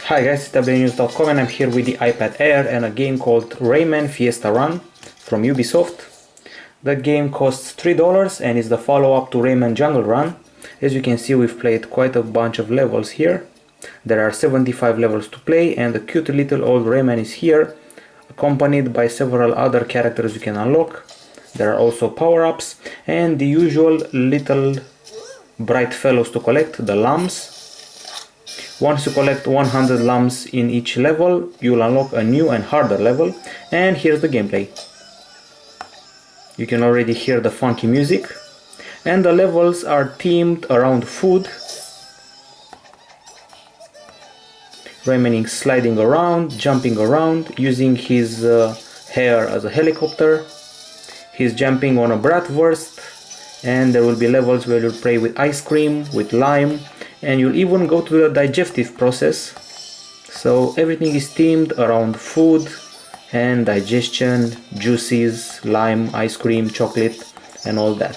Hi guys, it's Tablet-News.com and I'm here with the iPad Air and a game called Rayman Fiesta Run from Ubisoft. The game costs $3 and is the follow-up to Rayman Jungle Run. As you can see, we've played quite a bunch of levels here. There are 75 levels to play and the cute little old Rayman is here, accompanied by several other characters you can unlock. There are also power-ups and the usual little bright fellows to collect, the Lums. Once you collect 100 Lums in each level, you'll unlock a new and harder level. And here's the gameplay. You can already hear the funky music. And the levels are themed around food. Rayman is sliding around, jumping around, using his hair as a helicopter. He's jumping on a bratwurst. And there will be levels where you'll play with ice cream, with lime, and you'll even go to the digestive process. So everything is themed around food and digestion, juices, lime, ice cream, chocolate, and all that.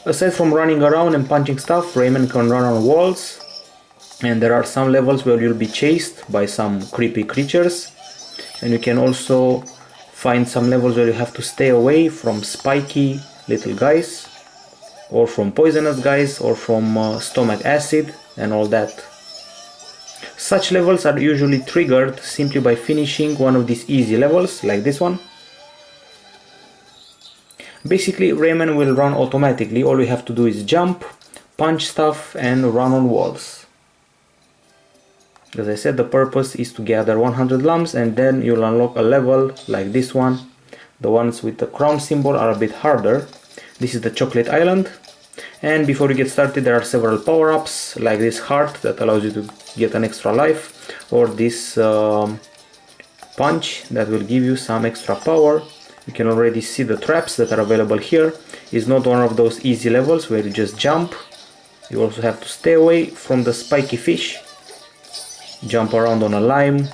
Aside from running around and punching stuff, Rayman can run on walls, and there are some levels where you'll be chased by some creepy creatures, and you can also find some levels where you have to stay away from spiky little guys, or from poisonous guys, or from stomach acid and all that. Such levels are usually triggered simply by finishing one of these easy levels, like this one. Basically, Rayman will run automatically. All we have to do is jump, punch stuff, and run on walls. As I said, the purpose is to gather 100 Lums, and then you'll unlock a level like this one. The ones with the crown symbol are a bit harder. This is the Chocolate Island. And before you get started, there are several power-ups, like this heart that allows you to get an extra life, or this punch that will give you some extra power. You can already see the traps that are available here. It's not one of those easy levels where you just jump. You also have to stay away from the spiky fish, jump around on a lime,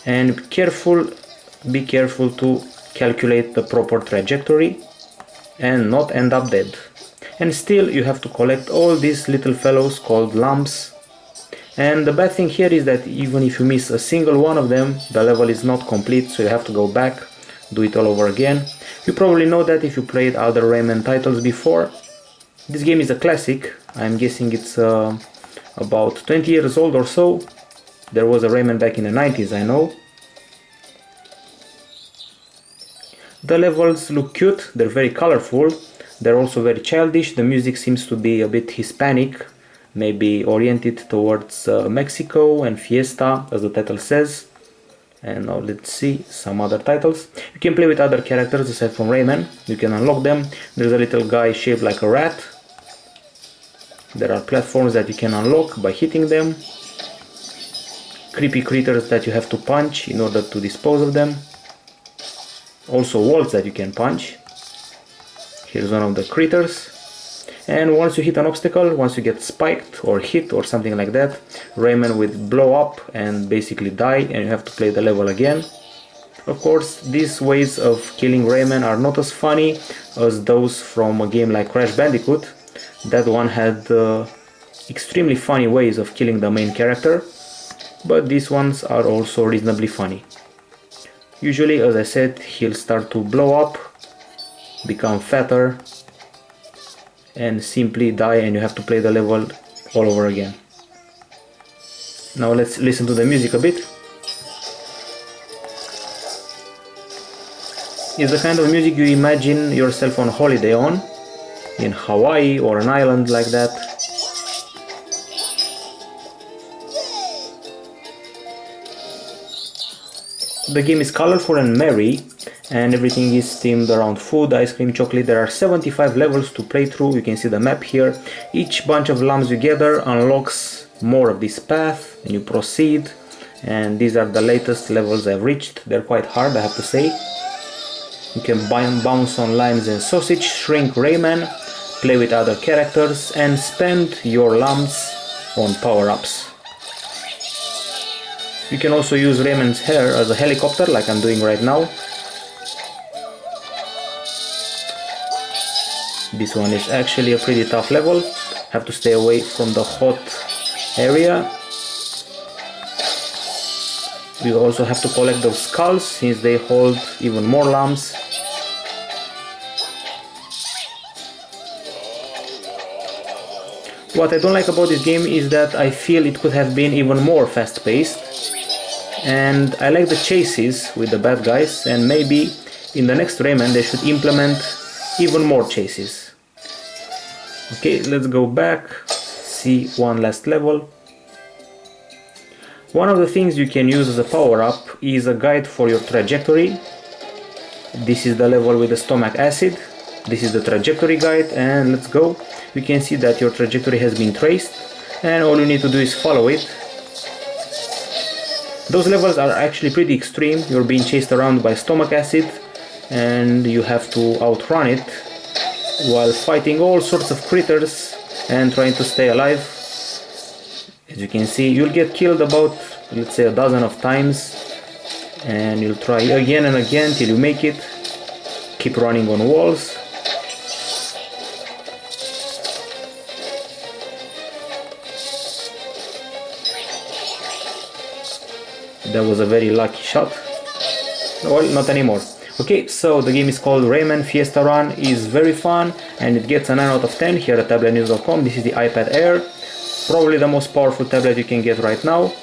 and be careful to calculate the proper trajectory and not end up dead. And still you have to collect all these little fellows called Lums. And the bad thing here is that even if you miss a single one of them, the level is not complete, so you have to go back, do it all over again. You probably know that if you played other Rayman titles before. This game is a classic. I'm guessing it's about 20 years old or so. There was a Rayman back in the 90s, I know. The levels look cute, they're very colorful, they're also very childish. The music seems to be a bit Hispanic, maybe oriented towards Mexico and Fiesta, as the title says. And now let's see some other titles. You can play with other characters aside from Rayman, you can unlock them. There's a little guy shaped like a rat. There are platforms that you can unlock by hitting them. Creepy critters that you have to punch in order to dispose of them. Also walls that you can punch. Here's one of the critters. And once you hit an obstacle, once you get spiked or hit or something like that, Rayman will blow up and basically die, and you have to play the level again. Of course, these ways of killing Rayman are not as funny as those from a game like Crash Bandicoot. That one had extremely funny ways of killing the main character, but these ones are also reasonably funny. Usually, as I said, he'll start to blow up, become fatter, and simply die, and you have to play the level all over again. Now let's listen to the music a bit. It's the kind of music you imagine yourself on holiday on, in Hawaii or an island like that. The game is colorful and merry, and everything is themed around food, ice cream, chocolate. There are 75 levels to play through. You can see the map here. Each bunch of Lums you gather unlocks more of this path, and you proceed. And these are the latest levels I've reached. They're quite hard, I have to say. You can bounce on limes and sausage, shrink Rayman, play with other characters, and spend your Lums on power-ups. You can also use Rayman's hair as a helicopter, like I'm doing right now. This one is actually a pretty tough level. Have to stay away from the hot area. We also have to collect those skulls since they hold even more Lums. What I don't like about this game is that I feel it could have been even more fast-paced, and I like the chases with the bad guys, and maybe in the next Rayman they should implement even more chases. Okay, let's go back, see one last level. One of the things you can use as a power-up is a guide for your trajectory. This is the level with the stomach acid. This is the trajectory guide, and let's go. You can see that your trajectory has been traced, and all you need to do is follow it. Those levels are actually pretty extreme. You're being chased around by stomach acid, and you have to outrun it while fighting all sorts of critters and trying to stay alive. As you can see, you'll get killed about, let's say, a dozen of times, and you'll try again and again till you make it. Keep running on walls. That was a very lucky shot. Well, not anymore. Okay, so the game is called Rayman Fiesta Run. Is very fun, and it gets a 9 out of 10 here at Tablet-News.com. This is the iPad Air, probably the most powerful tablet you can get right now,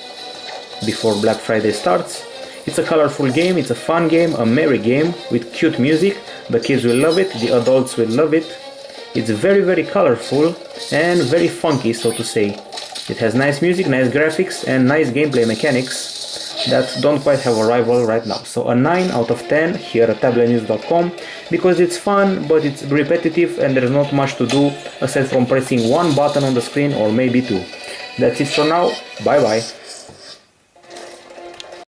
before Black Friday starts. It's a colorful game, it's a fun game, a merry game with cute music. The kids will love it, the adults will love it. It's very colorful and very funky, so to say. It has nice music, nice graphics, and nice gameplay mechanics that don't quite have a rival right now. So a 9 out of 10 here at Tablet-News.com, because it's fun, but it's repetitive and there's not much to do aside from pressing one button on the screen, or maybe two. That's it for now. Bye bye.